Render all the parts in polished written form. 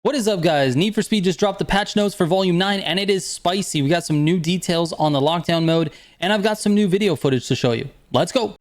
What is up, guys? Need for Speed just dropped the patch notes for volume 9 and it is spicy. We got some new details on the lockdown mode and I've got some new video footage to show you. Let's go.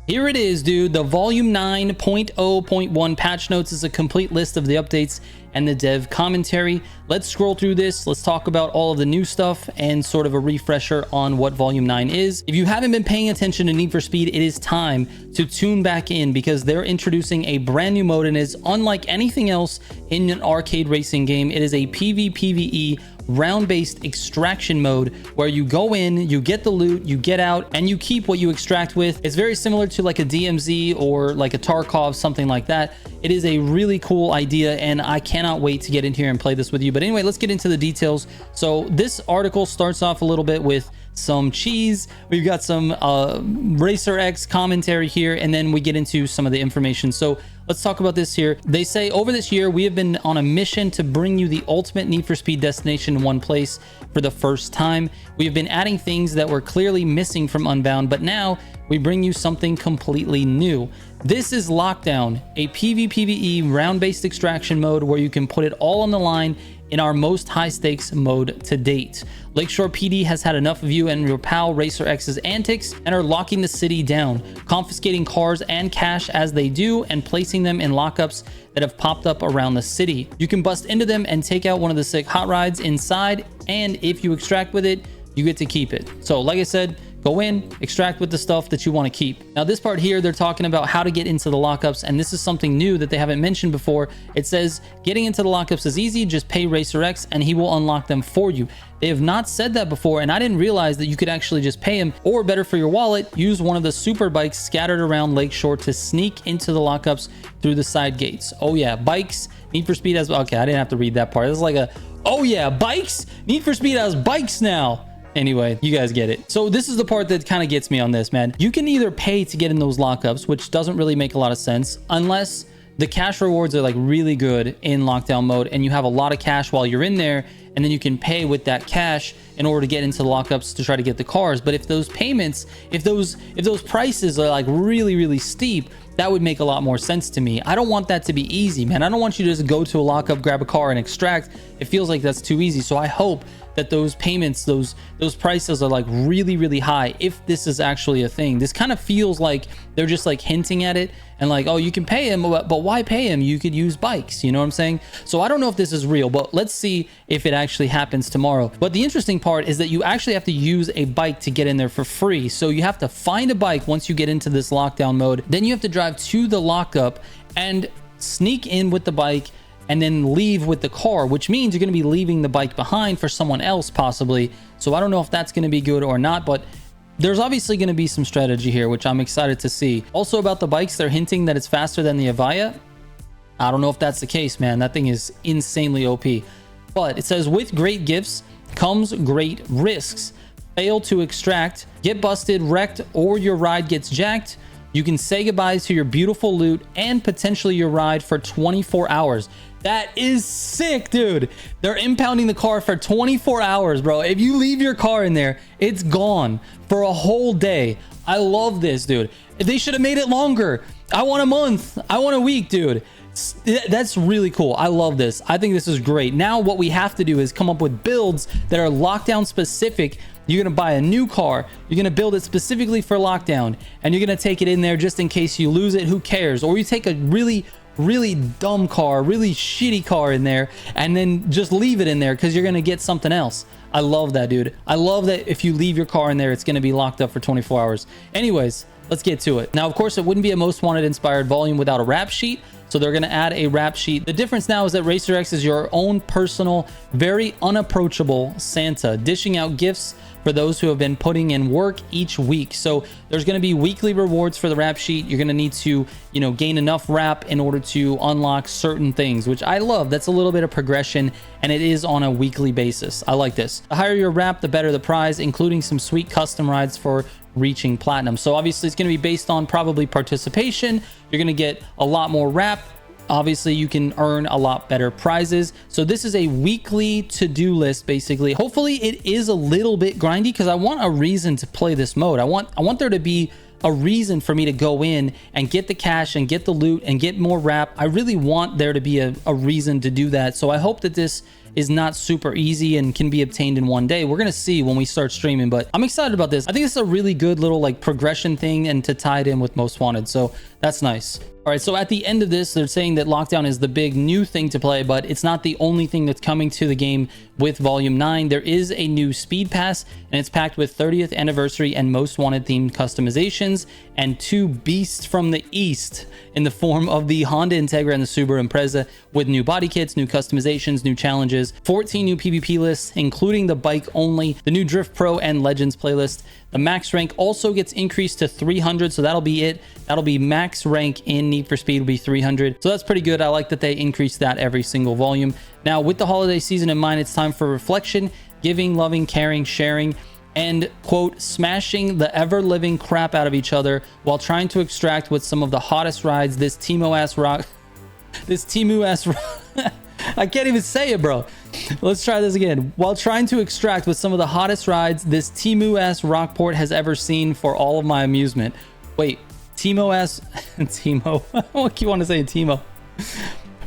Here it is, dude. The volume 9.0.1 patch notes is a complete list of the updates and the dev commentary. Let's scroll through this. Let's talk about all of the new stuff and sort of a refresher on what volume 9 is. If you haven't been paying attention to Need for Speed, it is time to tune back in because they're introducing a brand new mode and is unlike anything else in an arcade racing game. It is a PvPvE round-based extraction mode where you go in, you get the loot, you get out, and you keep what you extract with. It's very similar to like a DMZ or like a Tarkov, something like that. It is a really cool idea and I cannot wait to get in here and play this with you. But anyway, let's get into the details. So this article starts off a little bit with some cheese. We've got some Racer X commentary here, and then we get into some of the information. So let's talk about this here. They say, over this year, we have been on a mission to bring you the ultimate Need for Speed destination in one place for the first time. We have been adding things that were clearly missing from Unbound, but now we bring you something completely new. This is Lockdown, a PvPvE round-based extraction mode where you can put it all on the line in our most high-stakes mode to date. Lakeshore PD has had enough of you and your pal Racer X's antics and are locking the city down, confiscating cars and cash as they do, and placing them in lockups that have popped up around the city. You can bust into them and take out one of the sick hot rides inside, and if you extract with it, you get to keep it. So like I said, go in, extract with the stuff that you want to keep. Now this part here, they're talking about how to get into the lockups, and this is something new that they haven't mentioned before. It says getting into the lockups is easy, just pay Racer X and he will unlock them for you. They have not said that before, and I didn't realize that you could actually just pay him, or better for your wallet, use one of the super bikes scattered around Lakeshore to sneak into the lockups through the side gates. Oh yeah, bikes, Need for Speed has, okay, I didn't have to read that part. This is like a, oh yeah, bikes, Need for Speed has bikes now. Anyway, you guys get it. So this is the part that kind of gets me on this, man. You can either pay to get in those lockups, which doesn't really make a lot of sense unless the cash rewards are like really good in lockdown mode and you have a lot of cash while you're in there, and then you can pay with that cash in order to get into the lockups to try to get the cars. But if those payments, if those prices are like really steep, that would make a lot more sense to me. I don't want that to be easy, man. I don't want you to just go to a lockup, grab a car and extract. It feels like that's too easy. So I hope that those payments, those prices are like really high if this is actually a thing. This kind of feels like they're just like hinting at it and like, oh, you can pay him, but why pay him? You could use bikes, you know what I'm saying? So I don't know if this is real, but let's see if it actually happens tomorrow. But the interesting part is that you actually have to use a bike to get in there for free. So you have to find a bike once you get into this lockdown mode. Then you have to drive to the lockup and sneak in with the bike and then leave with the car, which means you're going to be leaving the bike behind for someone else possibly. So I don't know if that's going to be good or not, but there's obviously going to be some strategy here, which I'm excited to see. Also about the bikes, they're hinting that it's faster than the Avaya. I don't know if that's the case, man. That thing is insanely OP. But it says, with great gifts comes great risks. Fail to extract, get busted, wrecked, or your ride gets jacked. You can say goodbyes to your beautiful loot and potentially your ride for 24 hours. That is sick, dude. They're impounding the car for 24 hours, bro. If you leave your car in there, it's gone for a whole day. I love this, dude. They should have made it longer. I want a month. I want a week, dude. That's really cool. I love this. I think this is great. Now what we have to do is come up with builds that are lockdown specific. You're going to buy a new car. You're going to build it specifically for lockdown, and you're going to take it in there just in case you lose it. Who cares? Or you take a really dumb car, really shitty car in there, and then just leave it in there because you're going to get something else. I love that, dude. I love that if you leave your car in there, it's going to be locked up for 24 hours. Anyways, let's get to it. Now, of course, it wouldn't be a most wanted inspired volume without a rap sheet. So they're going to add a rap sheet. The difference now is that Racer X is your own personal, very unapproachable Santa, dishing out gifts for those who have been putting in work each week. So there's going to be weekly rewards for the rap sheet. You're going to need to, gain enough rap in order to unlock certain things, which I love. That's a little bit of progression, and it is on a weekly basis. I like this. The higher your rap, the better the prize, including some sweet custom rides for reaching platinum. So obviously it's going to be based on probably participation. You're going to get a lot more rap. Obviously you can earn a lot better prizes. So this is a weekly to-do list, basically. Hopefully it is a little bit grindy because I want a reason to play this mode. I want there to be a reason for me to go in and get the cash and get the loot and get more rap. I really want there to be a reason to do that. So I hope that this is not super easy and can be obtained in one day. We're gonna see when we start streaming, but I'm excited about this. I think it's a really good little like progression thing and to tie it in with Most Wanted, so that's nice. All right, so at the end of this, they're saying that Lockdown is the big new thing to play, but it's not the only thing that's coming to the game with Volume 9. There is a new Speed Pass, and it's packed with 30th Anniversary and Most Wanted themed customizations, and 2 Beasts from the East in the form of the Honda Integra and the Subaru Impreza, with new body kits, new customizations, new challenges, 14 new PvP lists, including the bike only, the new Drift Pro and Legends playlist. The max rank also gets increased to 300, so that'll be it. That'll be max rank in Need for Speed will be 300. So that's pretty good. I like that they increase that every single volume. Now, with the holiday season in mind, it's time for reflection, giving, loving, caring, sharing, and quote, smashing the ever-living crap out of each other while trying to extract with some of the hottest rides this Teo Ass rock. This Teo Ass I can't even say it, bro. Let's try this again. While trying to extract with some of the hottest rides this Teo Ass Rockport has ever seen for all of my amusement. Wait, Teo Ass... Timo. What do you want to say, Timo?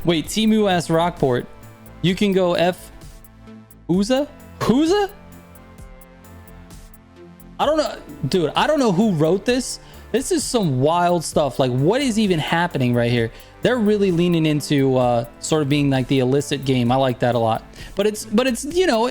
Wait, Teo Ass Rockport. You can go F... Whoza? Whoza? I don't know. Dude, I don't know who wrote this. This is some wild stuff. Like, what is even happening right here? They're really leaning into sort of being like the illicit game. I like that a lot. But it's you know,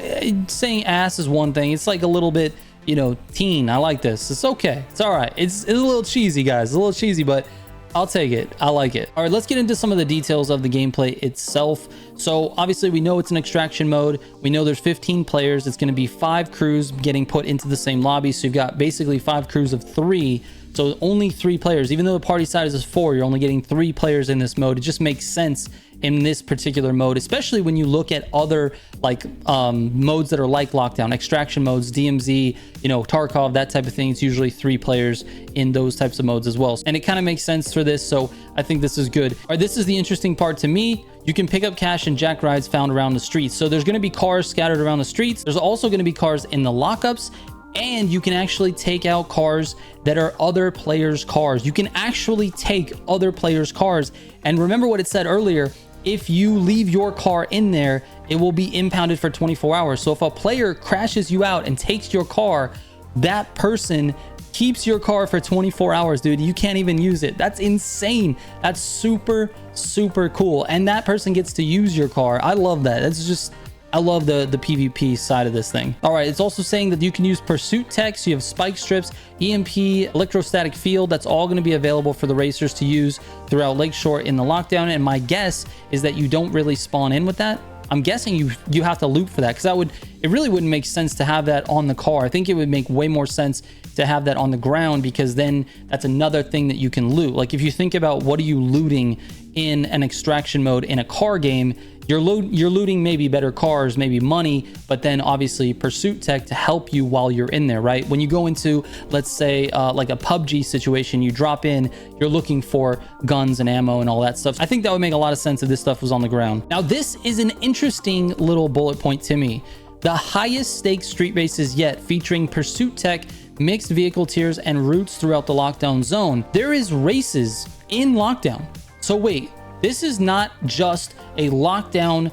saying ass is one thing. It's like a little bit, you know, teen. I like this. It's okay. It's all right. It's a little cheesy, guys. It's a little cheesy, but I'll take it. I like it. All right, let's get into some of the details of the gameplay itself. So obviously we know it's an extraction mode. We know there's 15 players. It's going to be 5 crews getting put into the same lobby. So you've got basically 5 crews of 3. So only 3 players. Even though the party size is 4, you're only getting 3 players in this mode. It just makes sense in this particular mode, especially when you look at other like modes that are like Lockdown, extraction modes, DMZ, you know, Tarkov, that type of thing. It's usually 3 players in those types of modes as well. And it kind of makes sense for this. So I think this is good. All right, this is the interesting part to me. You can pick up cash and jack rides found around the streets. So there's going to be cars scattered around the streets. There's also going to be cars in the lockups. And you can actually take out cars that are other players' cars. You can actually take other players' cars. And remember what it said earlier, if you leave your car in there, it will be impounded for 24 hours. So if a player crashes you out and takes your car, that person keeps your car for 24 hours, dude. You can't even use it. That's insane. That's super, super cool. And that person gets to use your car. I love that. That's just... I love the PvP side of this thing. All right, it's also saying that you can use pursuit tech. So you have spike strips, EMP, electrostatic field. That's all going to be available for the racers to use throughout Lakeshore in the Lockdown. And my guess is that you don't really spawn in with that. I'm guessing you have to loot for that, because it really wouldn't make sense to have that on the car. I think it would make way more sense to have that on the ground, because then that's another thing that you can loot. Like if you think about what are you looting in an extraction mode in a car game, you're looting maybe better cars, maybe money, but then obviously pursuit tech to help you while you're in there, right? When you go into, let's say, like a PUBG situation, you drop in, you're looking for guns and ammo and all that stuff. I think that would make a lot of sense if this stuff was on the ground. Now, this is an interesting little bullet point to me. The highest stakes street races yet, featuring pursuit tech, mixed vehicle tiers, and routes throughout the Lockdown zone. There is races in Lockdown. So wait, this is not just a Lockdown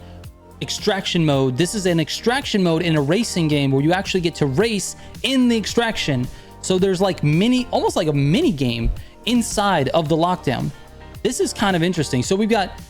extraction mode. This is an extraction mode in a racing game where you actually get to race in the extraction. So there's like almost like a mini game inside of the Lockdown. This is kind of interesting. So we've got,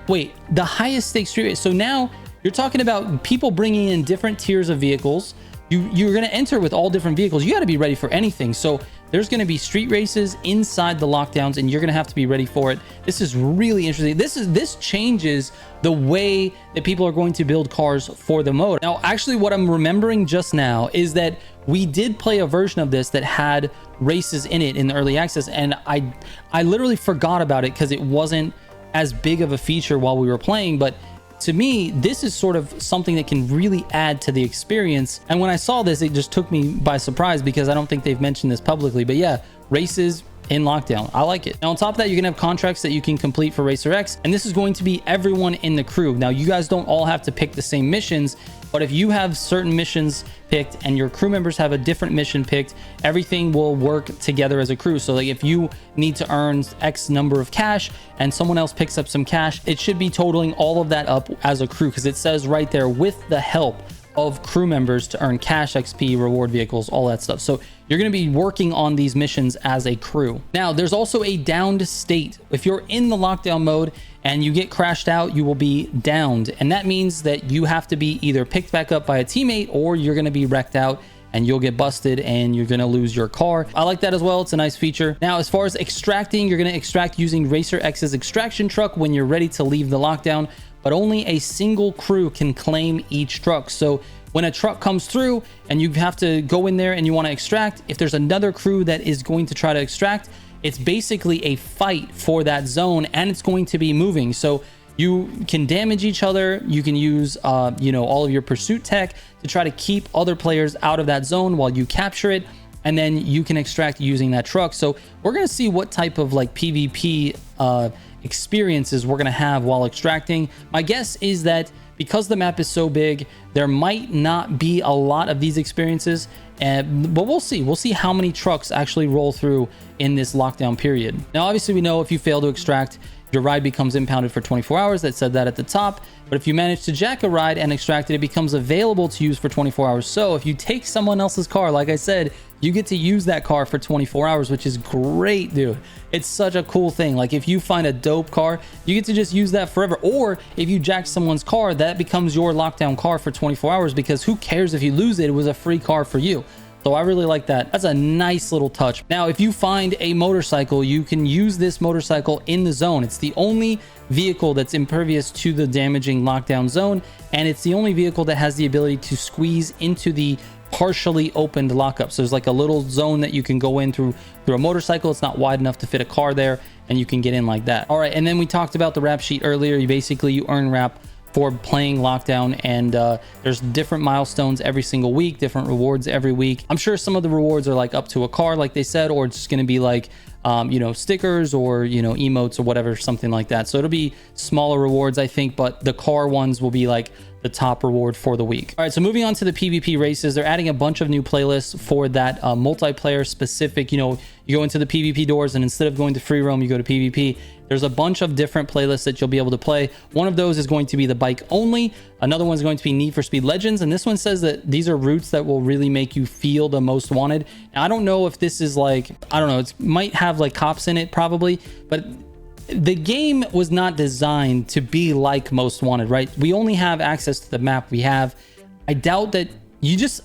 wait, the highest stakes street race. So now you're talking about people bringing in different tiers of vehicles. You're going to enter with all different vehicles. You got to be ready for anything. So there's going to be street races inside the Lockdowns, and you're going to have to be ready for it. This is really interesting. This changes the way that people are going to build cars for the mode. Now, actually, what I'm remembering just now is that we did play a version of this that had races in it in the early access, and I literally forgot about it because it wasn't as big of a feature while we were playing. But to me, this is sort of something that can really add to the experience. And when I saw this, it just took me by surprise because I don't think they've mentioned this publicly. But yeah, races in Lockdown. I like it. Now, on top of that, you're gonna have contracts that you can complete for Racer X, and this is going to be everyone in the crew. Now, you guys don't all have to pick the same missions. But if you have certain missions picked and your crew members have a different mission picked, everything will work together as a crew. So like if you need to earn X number of cash and someone else picks up some cash, it should be totaling all of that up as a crew, because it says right there, with the help of crew members to earn cash, XP, reward vehicles, all that stuff. So you're going to be working on these missions as a crew. Now, there's also a downed state. If you're in the lockdown mode and you get crashed out, you will be downed. And that means that you have to be either picked back up by a teammate or you're going to be wrecked out and you'll get busted and you're going to lose your car. I like that as well. It's a nice feature. Now, as far as extracting, you're going to extract using Racer X's extraction truck when you're ready to leave the lockdown, but only a single crew can claim each truck. So when a truck comes through and you have to go in there and you want to extract, if there's another crew that is going to try to extract, it's basically a fight for that zone and it's going to be moving. So you can damage each other. You can use, all of your pursuit tech to try to keep other players out of that zone while you capture it. And then you can extract using that truck. So we're going to see what type of like PvP experiences we're going to have while extracting. My guess is that because the map is so big, there might not be a lot of these experiences, but we'll see. We'll see how many trucks actually roll through in this lockdown period. Now, obviously, we know if you fail to extract, your ride becomes impounded for 24 hours. That said that at the top. But if you manage to jack a ride and extract it, it becomes available to use for 24 hours. So if you take someone else's car, like I said, you get to use that car for 24 hours, which is great, dude. It's such a cool thing. Like if you find a dope car, you get to just use that forever. Or if you jack someone's car, that becomes your lockdown car for 24 hours, because who cares if you lose it? It was a free car for you. So I really like that. That's a nice little touch. Now, if you find a motorcycle, you can use this motorcycle in the zone. It's the only vehicle that's impervious to the damaging lockdown zone, and it's the only vehicle that has the ability to squeeze into the partially opened lockup. So there's like a little zone that you can go in through a motorcycle. It's not wide enough to fit a car there, and you can get in like that. All right, and then we talked about the rap sheet earlier. You earn rap for playing lockdown, and there's different milestones every single week, different rewards every week. I'm sure some of the rewards are like up to a car, like they said, or it's just going to be like stickers or emotes or whatever, something like that. So it'll be smaller rewards, I think, but the car ones will be like the top reward for the week. All right, so moving on to the PvP races, they're adding a bunch of new playlists for that multiplayer specific. You go into the PvP doors, and instead of going to free roam, you go to PvP. There's a bunch of different playlists that you'll be able to play. One of those is going to be the bike only. Another one's going to be Need for Speed Legends, and this one says that these are routes that will really make you feel the most wanted. Now, I don't know if this is like, I don't know, it might have like cops in it probably, but the game was not designed to be like Most Wanted, right? We only have access to the map we have. I doubt that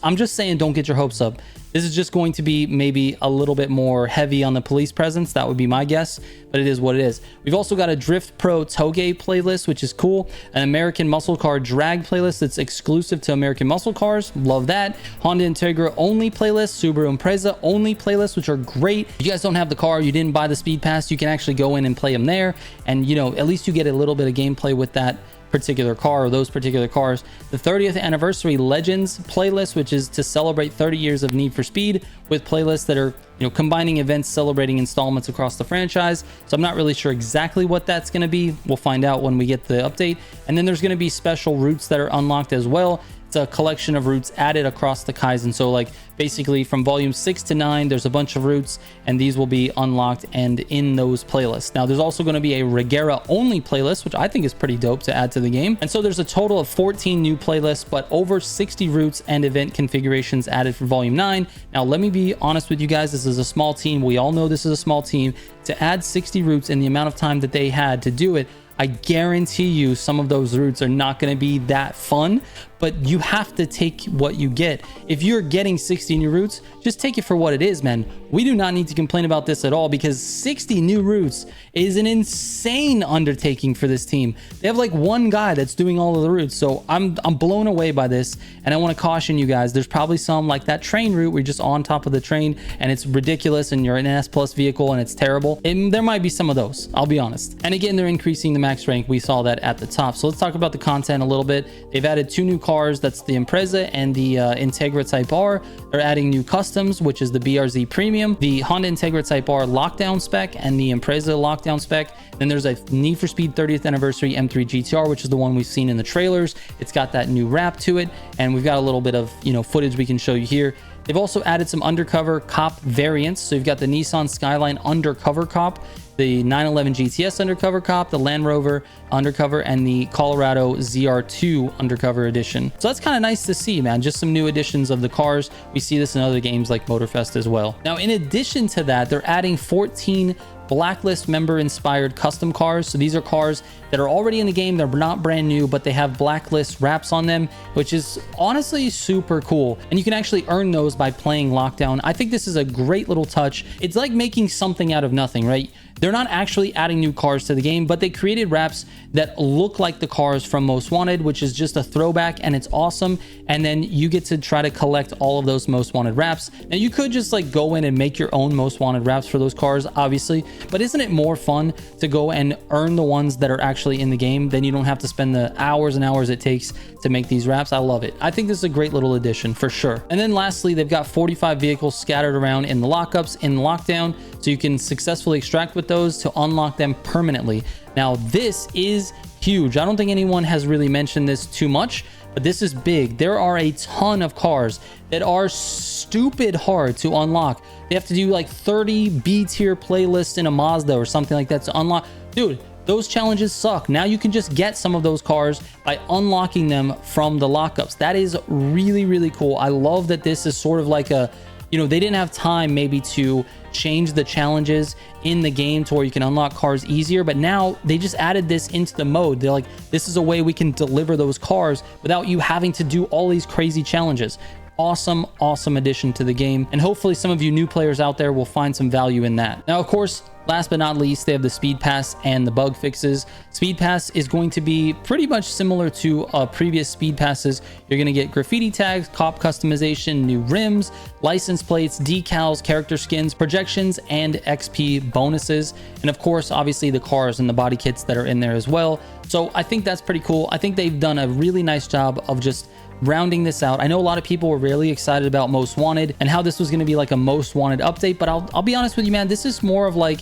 I'm just saying, don't get your hopes up. This is just going to be maybe a little bit more heavy on the police presence. That would be my guess, but it is what it is. We've also got a Drift Pro Toge playlist, which is cool. An American Muscle Car Drag playlist that's exclusive to American Muscle Cars. Love that. Honda Integra only playlist, Subaru Impreza only playlist, which are great. If you guys don't have the car, you didn't buy the Speed Pass, you can actually go in and play them there. And, at least you get a little bit of gameplay with that particular car or those particular cars. The 30th anniversary Legends playlist, which is to celebrate 30 years of Need for Speed, with playlists that are combining events celebrating installments across the franchise. So I'm not really sure exactly what that's going to be. We'll find out when we get the update. And then there's going to be special routes that are unlocked as well. It's a collection of routes added across the Kaizen. So like basically from volume 6 to 9, there's a bunch of routes, and these will be unlocked and in those playlists. Now there's also going to be a Regera only playlist, which I think is pretty dope to add to the game. And so there's a total of 14 new playlists, but over 60 routes and event configurations added for volume 9. Now let me be honest with you guys, this is a small team. We all know this is a small team. To add 60 routes in the amount of time that they had to do it, I guarantee you some of those routes are not going to be that fun, but you have to take what you get. If you're getting 60 new routes, just take it for what it is, man. We do not need to complain about this at all, because 60 new routes is an insane undertaking for this team. They have like one guy that's doing all of the routes. So I'm blown away by this, and I want to caution you guys. There's probably some like that train route where you're just on top of the train and it's ridiculous and you're an S plus vehicle and it's terrible. And there might be some of those, I'll be honest. And again, they're increasing the max rank. We saw that at the top. So let's talk about the content a little bit. They've added 2 new cars. That's the Impreza and the Integra Type R. They're adding new customs, which is the BRZ Premium, the Honda Integra Type R lockdown spec, and the Impreza lockdown spec. Then there's a Need for Speed 30th Anniversary M3 GTR, which is the one we've seen in the trailers. It's got that new wrap to it, and we've got a little bit of, you know, footage we can show you here. They've also added some undercover cop variants. So you've got the Nissan Skyline undercover cop, the 911 GTS undercover cop, the Land Rover undercover, and the Colorado ZR2 undercover edition. So that's kind of nice to see, man. Just some new additions of the cars. We see this in other games like Motorfest as well. Now, in addition to that, they're adding 14 Blacklist member inspired custom cars. So these are cars that are already in the game. They're not brand new, but they have Blacklist wraps on them, which is honestly super cool. And you can actually earn those by playing Lockdown. I think this is a great little touch. It's like making something out of nothing, right? They're not actually adding new cars to the game, but they created wraps that look like the cars from Most Wanted, which is just a throwback, and it's awesome. And then you get to try to collect all of those Most Wanted wraps. Now you could just like go in and make your own Most Wanted wraps for those cars, obviously, but isn't it more fun to go and earn the ones that are actually in the game? Then you don't have to spend the hours and hours it takes to make these wraps. I love it. I think this is a great little addition for sure. And then lastly, they've got 45 vehicles scattered around in the lockups in Lockdown, so you can successfully extract with those to unlock them permanently. Now this is huge. I don't think anyone has really mentioned this too much, but this is big. There are a ton of cars that are stupid hard to unlock. They have to do like 30 B tier playlists in a Mazda or something like that to unlock. Dude, those challenges suck. Now you can just get some of those cars by unlocking them from the lockups. That is really, really cool. I love that this is sort of like a, you know, they didn't have time maybe to change the challenges in the game to where you can unlock cars easier, but now they just added this into the mode. They're like, this is a way we can deliver those cars without you having to do all these crazy challenges. Awesome, awesome addition to the game. And hopefully some of you new players out there will find some value in that. Now, of course, last but not least, they have the Speed Pass and the bug fixes. Speed Pass is going to be pretty much similar to previous Speed Passes. You're going to get graffiti tags, cop customization, new rims, license plates, decals, character skins, projections, and XP bonuses. And of course, obviously the cars and the body kits that are in there as well. So I think that's pretty cool. I think they've done a really nice job of just rounding this out. I know a lot of people were really excited about Most Wanted and how this was going to be like a Most Wanted update, but I'll be honest with you, man, this is more of like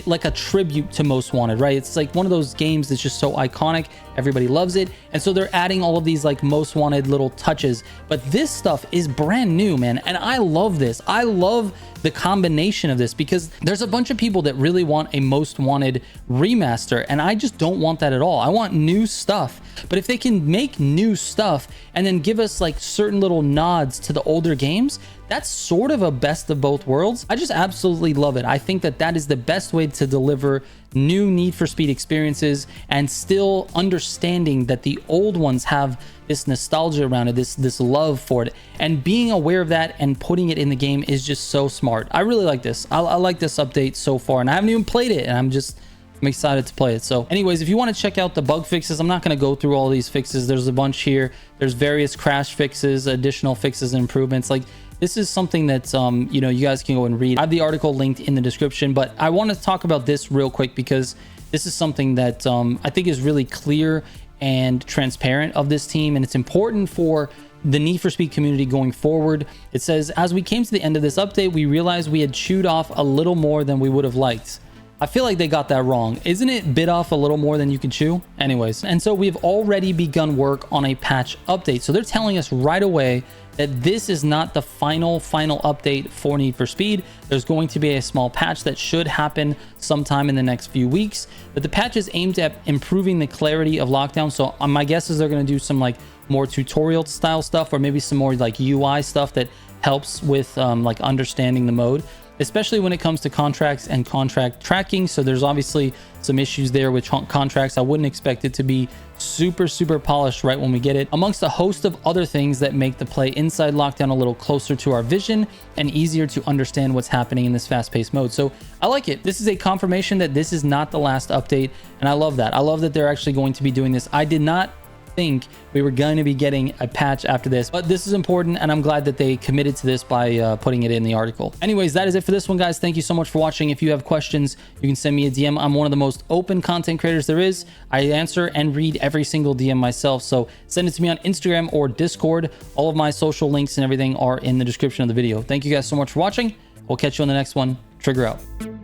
like a tribute to Most Wanted, right? It's like one of those games that's just so iconic. Everybody loves it. And so they're adding all of these like Most Wanted little touches, but this stuff is brand new, man. And I love this. I love the combination of this because there's a bunch of people that really want a Most Wanted remaster, and I just don't want that at all. I want new stuff. But if they can make new stuff and then give us like certain little nods to the older games, that's sort of a best of both worlds. I just absolutely love it. I think that that is the best way to deliver new Need for Speed experiences and still understanding that the old ones have this nostalgia around it, this love for it, and being aware of that and putting it in the game is just so smart. I really like this. I like this update so far, and I haven't even played it, and I'm excited to play it. So anyways, if you want to check out the bug fixes, I'm not going to go through all these fixes. There's a bunch here. There's various crash fixes, additional fixes and improvements. Like, this is something that you know, you guys can go and read. I have the article linked in the description, but I want to talk about this real quick because this is something that I think is really clear and transparent of this team, and it's important for the Need for Speed community going forward. It says, as we came to the end of this update, we realized we had chewed off a little more than we would have liked. I feel like they got that wrong. Isn't it bit off a little more than you can chew? Anyways, and so we've already begun work on a patch update. So they're telling us right away that this is not the final update for Need for Speed. There's going to be a small patch that should happen sometime in the next few weeks, but the patch is aimed at improving the clarity of Lockdown. So my guess is they're going to do some like more tutorial style stuff, or maybe some more like UI stuff that helps with like understanding the mode, especially when it comes to contracts and contract tracking. So there's obviously some issues there with contracts. I wouldn't expect it to be super polished right when we get it, amongst a host of other things that make the play inside Lockdown a little closer to our vision and easier to understand what's happening in this fast-paced mode. So I like it. This is a confirmation that this is not the last update, and I love that. I love that they're actually going to be doing this. I did not think we were going to be getting a patch after this, but this is important and I'm glad that they committed to this by putting it in the article. Anyways, that is it for this one, guys. Thank you so much for watching. If you have questions, you can send me a DM. I'm one of the most open content creators there is. I answer and read every single DM myself, so send it to me on Instagram or Discord. All of my social links and everything are in the description of the video. Thank you guys so much for watching. We'll catch you on the next one. Trigger out.